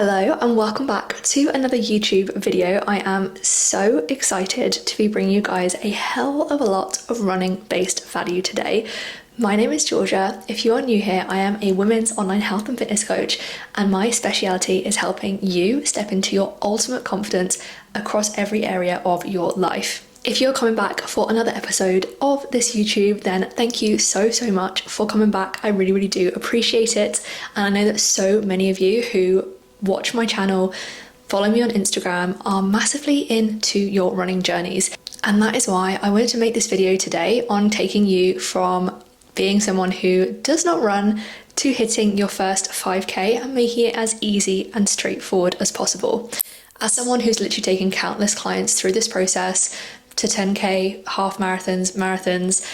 Hello and welcome back to another YouTube video. I am so excited to be bringing you guys a hell of a lot of running based value today. My name is Georgia. If you are new here, I am a women's online health and fitness coach, and my speciality is helping you step into your ultimate confidence across every area of your life. If you're coming back for another episode of this YouTube, then thank you so much for coming back. I really do appreciate it. And I know that so many of you who watch my channel, follow me on Instagram, are massively into your running journeys. And that is why I wanted to make this video today on taking you from being someone who does not run to hitting your first 5K and making it as easy and straightforward as possible. As someone who's literally taken countless clients through this process to 10K, half marathons,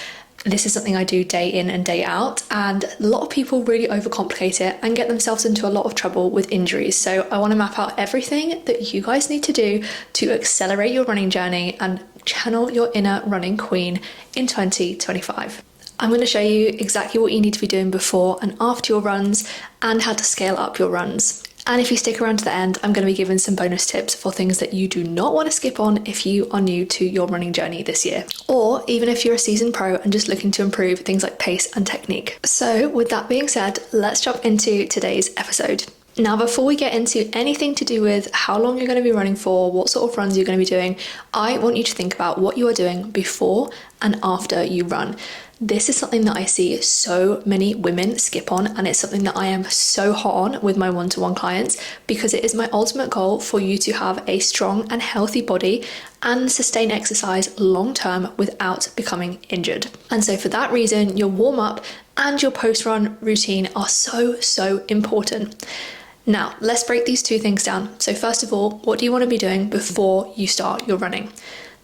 this is something I do day in and day out, and a lot of people really overcomplicate it and get themselves into a lot of trouble with injuries. So I want to map out everything that you guys need to do to accelerate your running journey and channel your inner running queen in 2025. I'm going to show you exactly what you need to be doing before and after your runs and how to scale up your runs. And if you stick around to the end, I'm going to be giving some bonus tips for things that you do not want to skip on if you are new to your running journey this year. Or even if you're a seasoned pro and just looking to improve things like pace and technique. So with that being said, let's jump into today's episode. Now, before we get into anything to do with how long you're going to be running for, what sort of runs you're going to be doing, I want you to think about what you are doing before and after you run. This is something that I see so many women skip on, and it's something that I am so hot on with my one-to-one clients because it is my ultimate goal for you to have a strong and healthy body and sustain exercise long-term without becoming injured. And so for that reason, your warm-up and your post-run routine are so important. Now, let's break these two things down. So first of all, what do you want to be doing before you start your running?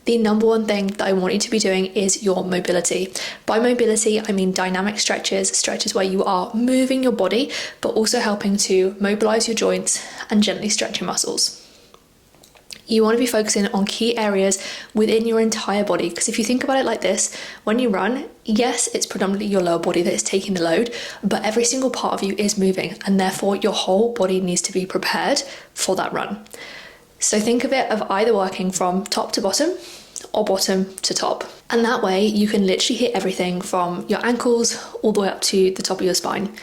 The number one thing that I want you to be doing is your mobility. By mobility, I mean dynamic stretches where you are moving your body, but also helping to mobilize your joints and gently stretch your muscles. You want to be focusing on key areas within your entire body, because if you think about it like this, when you run, yes, it's predominantly your lower body that is taking the load, but every single part of you is moving, and therefore your whole body needs to be prepared for that run. So think of it of either working from top to bottom or bottom to top. And that way you can literally hit everything from your ankles all the way up to the top of your spine.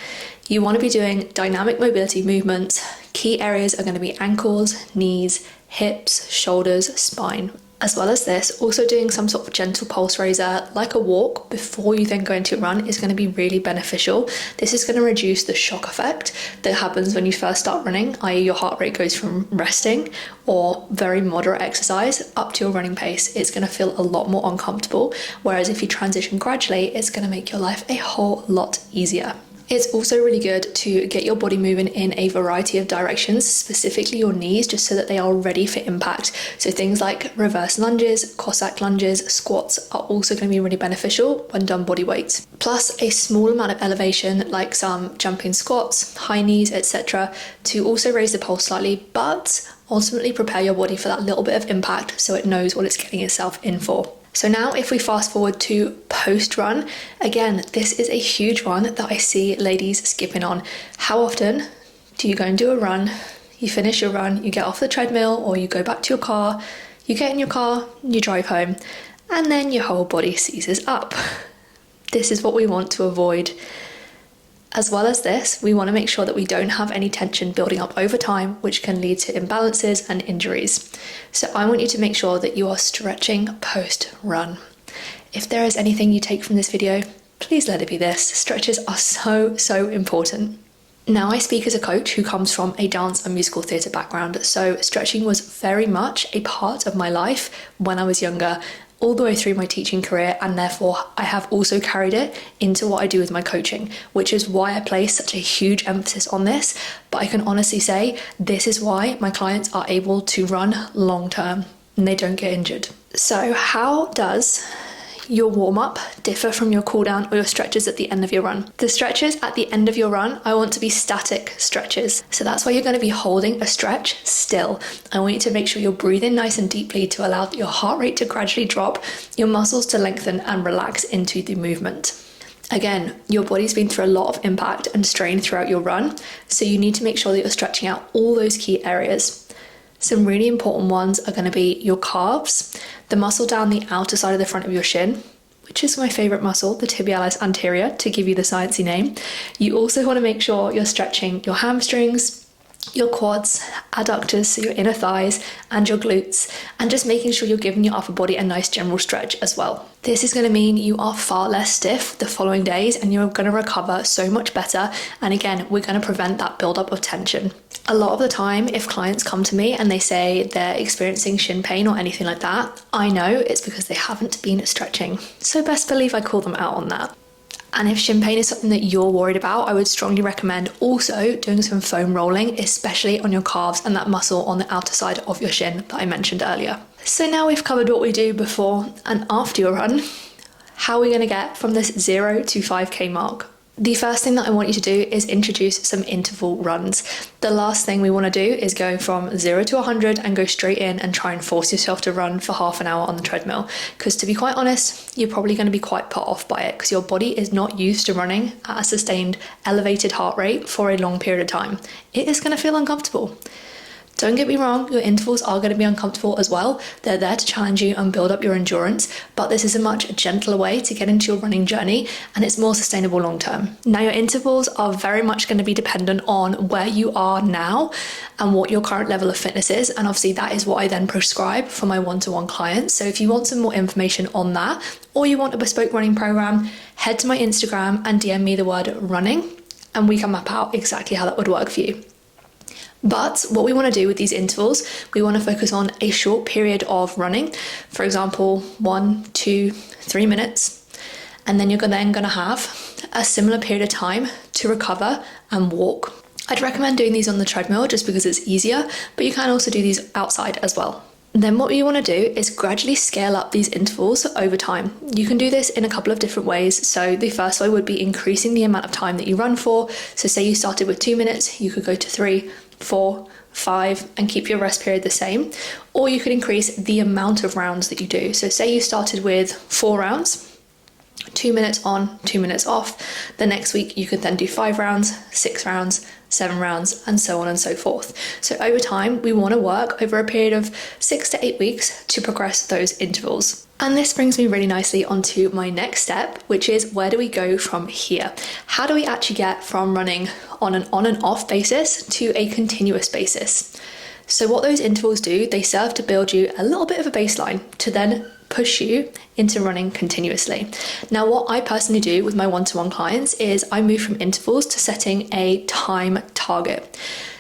You want to be doing dynamic mobility movements. Key areas are going to be ankles, knees, hips, shoulders, spine. As well as this, also doing some sort of gentle pulse raiser like a walk before you then go into a run is going to be really beneficial. This is going to reduce the shock effect that happens when you first start running, i.e. your heart rate goes from resting or very moderate exercise up to your running pace. It's going to feel a lot more uncomfortable, whereas if you transition gradually, it's going to make your life a whole lot easier. It's also really good to get your body moving in a variety of directions, specifically your knees, just so that they are ready for impact. So things like reverse lunges, Cossack lunges, squats are also going to be really beneficial when done body weight. Plus a small amount of elevation, like some jumping squats, high knees, etc., to also raise the pulse slightly, but ultimately prepare your body for that little bit of impact so it knows what it's getting itself in for. So now if we fast forward to post-run, again, this is a huge one that I see ladies skipping on. How often do you go and do a run, you finish your run, you get off the treadmill or you go back to your car, you get in your car, you drive home, and then your whole body seizes up? This is what we want to avoid. As well as this, we want to make sure that we don't have any tension building up over time, which can lead to imbalances and injuries. So I want you to make sure that you are stretching post-run. If there is anything you take from this video, please let it be this. Stretches are so important. Now, I speak as a coach who comes from a dance and musical theatre background, so stretching was very much a part of my life when I was younger, all the way through my teaching career, and therefore I have also carried it into what I do with my coaching, which is why I place such a huge emphasis on this. But I can honestly say this is why my clients are able to run long term and they don't get injured. So how does your warm-up differ from your cool-down or your stretches at the end of your run? The stretches at the end of your run, I want to be static stretches. So that's why you're going to be holding a stretch still. I want you to make sure you're breathing nice and deeply to allow your heart rate to gradually drop, your muscles to lengthen and relax into the movement. Again, your body's been through a lot of impact and strain throughout your run, so you need to make sure that you're stretching out all those key areas. Some really important ones are going to be your calves, the muscle down the outer side of the front of your shin, which is my favorite muscle, the tibialis anterior, to give you the sciencey name. You also want to make sure you're stretching your hamstrings, your quads, adductors, so your inner thighs, and your glutes, and just making sure you're giving your upper body a nice general stretch as well. This is going to mean you are far less stiff the following days, and you're going to recover so much better. And again, we're going to prevent that buildup of tension. A lot of the time, if clients come to me and they say they're experiencing shin pain or anything like that, I know it's because they haven't been stretching. So best believe I call them out on that. And if shin pain is something that you're worried about, I would strongly recommend also doing some foam rolling, especially on your calves and that muscle on the outer side of your shin that I mentioned earlier. So now we've covered what we do before and after your run, how are we going to get from this 0 to 5k mark? The first thing that I want you to do is introduce some interval runs. The last thing we want to do is go from 0 to 100 and go straight in and try and force yourself to run for half an hour on the treadmill. Because to be quite honest, you're probably going to be quite put off by it because your body is not used to running at a sustained elevated heart rate for a long period of time. It is going to feel uncomfortable. Don't get me wrong, your intervals are going to be uncomfortable as well. They're there to challenge you and build up your endurance, but this is a much gentler way to get into your running journey, and it's more sustainable long term. Now, your intervals are very much going to be dependent on where you are now and what your current level of fitness is, and obviously that is what I then prescribe for my one-to-one clients. So if you want some more information on that, or you want a bespoke running program, head to my Instagram and DM me the word running, and we can map out exactly how that would work for you. But what we want to do with these intervals, we want to focus on a short period of running, for example, 1, 2, 3 minutes, and then you're then going to have a similar period of time to recover and walk. I'd recommend doing these on the treadmill just because it's easier, but you can also do these outside as well. Then what you want to do is gradually scale up these intervals over time. You can do this in a couple of different ways. So the first way would be increasing the amount of time that you run for. So say you started with 2 minutes, you could go to 3, 4, 5 and keep your rest period the same. Or you could increase the amount of rounds that you do. So say you started with 4 rounds, 2 minutes on, 2 minutes off. The next week you could then do 5 rounds, 6 rounds, 7 rounds, and so on and so forth. So over time, we want to work over a period of 6 to 8 weeks to progress those intervals. And this brings me really nicely onto my next step, which is where do we go from here? How do we actually get from running on an on and off basis to a continuous basis? So what those intervals do, they serve to build you a little bit of a baseline to then push you into running continuously. Now, what I personally do with my one-to-one clients is I move from intervals to setting a time target.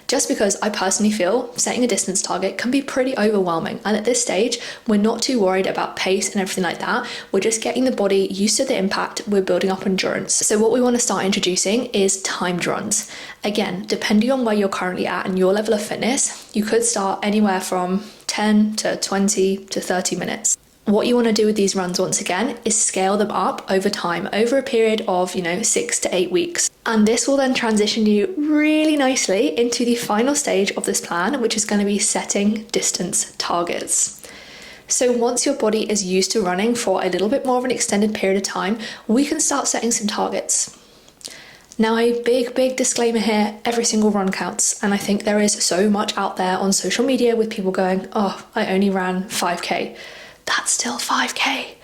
Just because I personally feel setting a distance target can be pretty overwhelming. And at this stage, we're not too worried about pace and everything like that. We're just getting the body used to the impact. We're building up endurance. So what we want to start introducing is timed runs. Again, depending on where you're currently at and your level of fitness, you could start anywhere from 10 to 20 to 30 minutes. What you want to do with these runs, once again, is scale them up over time, over a period of, 6 to 8 weeks. And this will then transition you really nicely into the final stage of this plan, which is going to be setting distance targets. So once your body is used to running for a little bit more of an extended period of time, we can start setting some targets. Now, a big disclaimer here, every single run counts. And I think there is so much out there on social media with people going, oh, I only ran 5k. That's still 5k.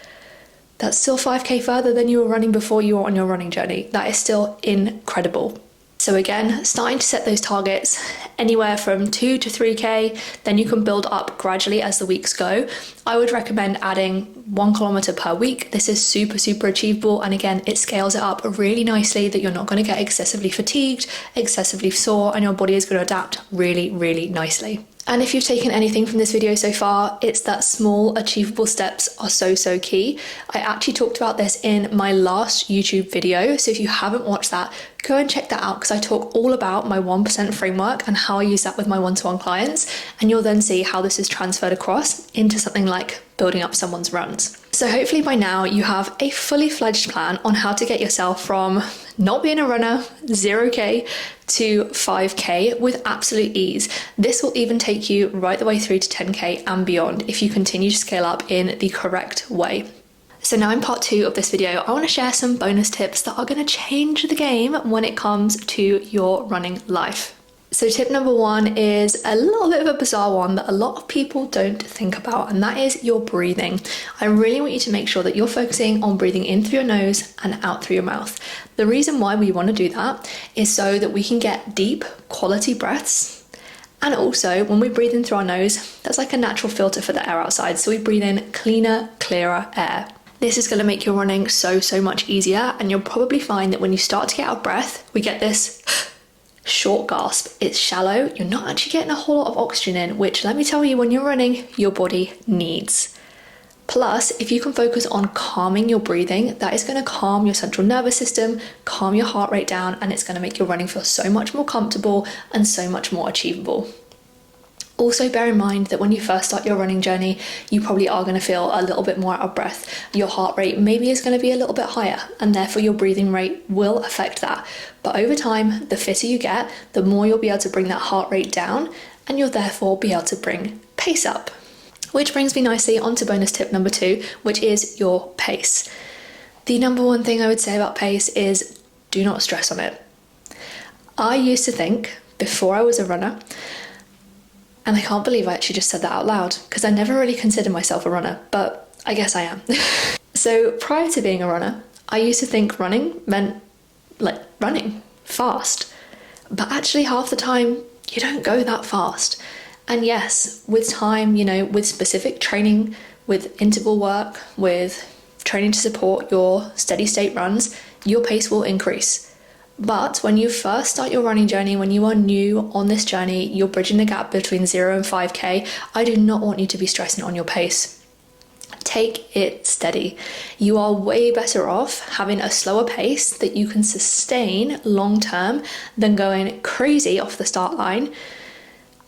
That's still 5k further than you were running before you were on your running journey. That is still incredible. So again, starting to set those targets anywhere from 2 to 3k, then you can build up gradually as the weeks go. I would recommend adding 1 kilometer per week. This is super achievable. And again, it scales it up really nicely that you're not going to get excessively fatigued, excessively sore, and your body is going to adapt really nicely. And if you've taken anything from this video so far, it's that small achievable steps are so key. I actually talked about this in my last YouTube video. So if you haven't watched that, go and check that out because I talk all about my 1% framework and how I use that with my one-to-one clients. And you'll then see how this is transferred across into something like building up someone's runs. So hopefully by now you have a fully fledged plan on how to get yourself from not being a runner, 0k, to 5k with absolute ease. This will even take you right the way through to 10k and beyond if you continue to scale up in the correct way. So now in part 2 of this video, I want to share some bonus tips that are going to change the game when it comes to your running life. So tip number 1 is a little bit of a bizarre one that a lot of people don't think about, and that is your breathing. I really want you to make sure that you're focusing on breathing in through your nose and out through your mouth. The reason why we want to do that is so that we can get deep, quality breaths. And also, when we breathe in through our nose, that's like a natural filter for the air outside. So we breathe in cleaner, clearer air. This is going to make your running so much easier. And you'll probably find that when you start to get out of breath, we get this short gasp. It's shallow. You're not actually getting a whole lot of oxygen in, which, let me tell you, when you're running, your body needs. Plus, if you can focus on calming your breathing, that is going to calm your central nervous system, calm your heart rate down, and it's going to make your running feel so much more comfortable and so much more achievable. Also, bear in mind that when you first start your running journey, you probably are going to feel a little bit more out of breath. Your heart rate maybe is going to be a little bit higher, and therefore your breathing rate will affect that. But over time, the fitter you get, the more you'll be able to bring that heart rate down, and you'll therefore be able to bring pace up. Which brings me nicely onto bonus tip number 2, which is your pace. The number one thing I would say about pace is do not stress on it. I used to think, before I was a runner, and I can't believe I actually just said that out loud, because I never really considered myself a runner, but I guess I am. So prior to being a runner, I used to think running meant like running fast. But actually half the time, you don't go that fast. And yes, with time, with specific training, with interval work, with training to support your steady state runs, your pace will increase. But when you first start your running journey, when you are new on this journey, you're bridging the gap between 0 and 5K, I do not want you to be stressing on your pace. Take it steady. You are way better off having a slower pace that you can sustain long term than going crazy off the start line,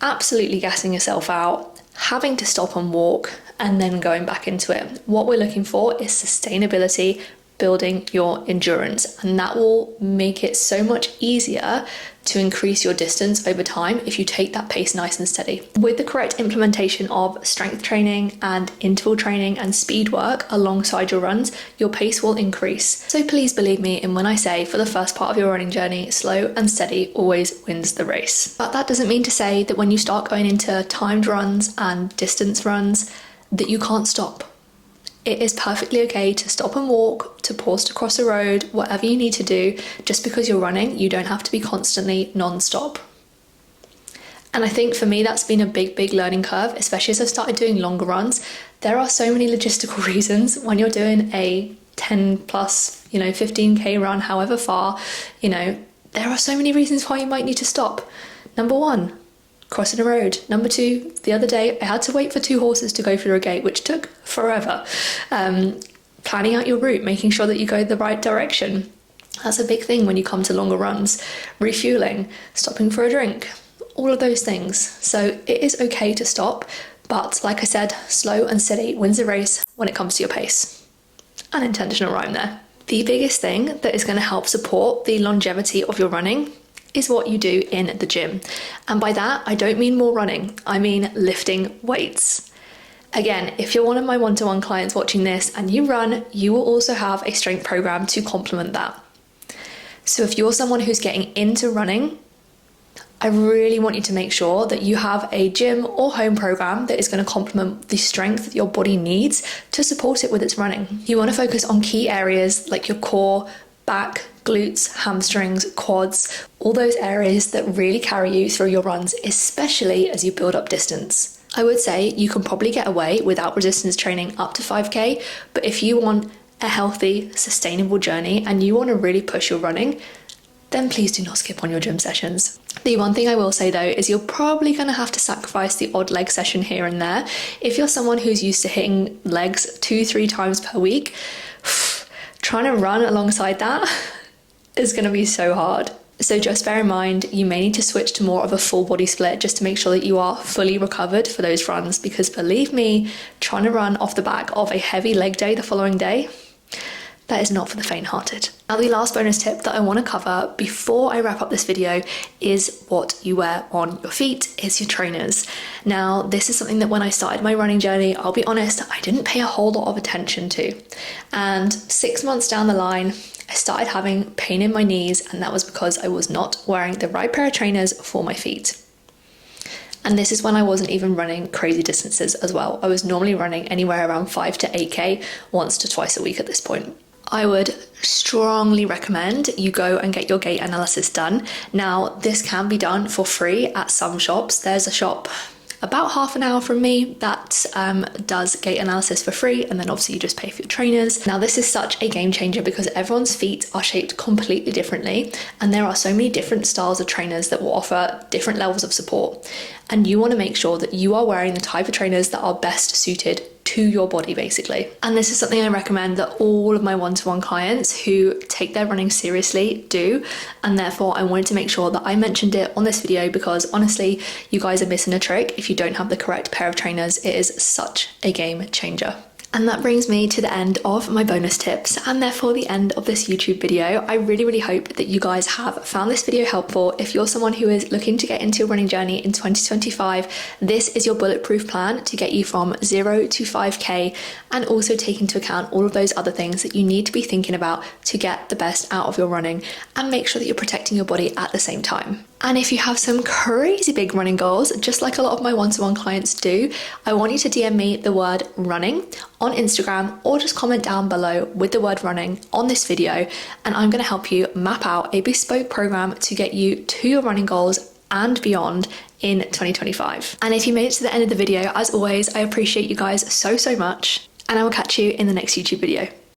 absolutely gassing yourself out, having to stop and walk, and then going back into it. What we're looking for is sustainability, building your endurance, and that will make it so much easier to increase your distance over time if you take that pace nice and steady. With the correct implementation of strength training and interval training and speed work alongside your runs, your pace will increase. So please believe me in when I say, for the first part of your running journey, slow and steady always wins the race. But that doesn't mean to say that when you start going into timed runs and distance runs that you can't stop. It is perfectly okay to stop and walk, to pause to cross a road, whatever you need to do. Just because you're running, you don't have to be constantly non-stop. And I think for me, that's been a big learning curve, especially as I've started doing longer runs. There are so many logistical reasons when you're doing a 10 plus, 15K run, however far, there are so many reasons why you might need to stop. Number 1, crossing a road. Number 2, the other day I had to wait for 2 horses to go through a gate, which took forever. Planning out your route, making sure that you go the right direction. That's a big thing when you come to longer runs. Refueling, stopping for a drink, all of those things. So it is okay to stop, but like I said, slow and steady wins the race when it comes to your pace. Unintentional rhyme there. The biggest thing that is going to help support the longevity of your running is what you do in the gym. And by that, I don't mean more running, I mean lifting weights. Again, if you're one of my one-to-one clients watching this and you run, you will also have a strength program to complement that. So if you're someone who's getting into running, I really want you to make sure that you have a gym or home program that is going to complement the strength that your body needs to support it with its running. You want to focus on key areas like your core, back, glutes, hamstrings, quads, all those areas that really carry you through your runs, especially as you build up distance. I would say you can probably get away without resistance training up to 5K, but if you want a healthy, sustainable journey and you want to really push your running, then please do not skip on your gym sessions. The one thing I will say though is you're probably going to have to sacrifice the odd leg session here and there. If you're someone who's used to hitting legs 2-3 times per week, trying to run alongside that is going to be so hard. So just bear in mind, you may need to switch to more of a full body split just to make sure that you are fully recovered for those runs, because believe me, trying to run off the back of a heavy leg day the following day, that is not for the faint-hearted. Now, the last bonus tip that I want to cover before I wrap up this video is what you wear on your feet, is your trainers. Now, this is something that when I started my running journey, I'll be honest, I didn't pay a whole lot of attention to. And 6 months down the line, I started having pain in my knees, and that was because I was not wearing the right pair of trainers for my feet. And this is when I wasn't even running crazy distances as well. I was normally running anywhere around 5 to 8K once to twice a week at this point. I would strongly recommend you go and get your gait analysis done. Now, this can be done for free at some shops. There's a shop about half an hour from me that does gait analysis for free, and then obviously you just pay for your trainers. Now, this is such a game changer because everyone's feet are shaped completely differently, and there are so many different styles of trainers that will offer different levels of support, and you want to make sure that you are wearing the type of trainers that are best suited to your body, basically. And this is something I recommend that all of my one-to-one clients who take their running seriously do, and therefore I wanted to make sure that I mentioned it on this video because honestly, you guys are missing a trick if you don't have the correct pair of trainers. It is such a game changer. And that brings me to the end of my bonus tips, and therefore the end of this YouTube video. I really hope that you guys have found this video helpful. If you're someone who is looking to get into your running journey in 2025, this is your bulletproof plan to get you from 0 to 5K, and also take into account all of those other things that you need to be thinking about to get the best out of your running and make sure that you're protecting your body at the same time. And if you have some crazy big running goals, just like a lot of my one-to-one clients do, I want you to DM me the word running on Instagram, or just comment down below with the word running on this video, and I'm going to help you map out a bespoke program to get you to your running goals and beyond in 2025. And if you made it to the end of the video, as always, I appreciate you guys so much, and I will catch you in the next YouTube video.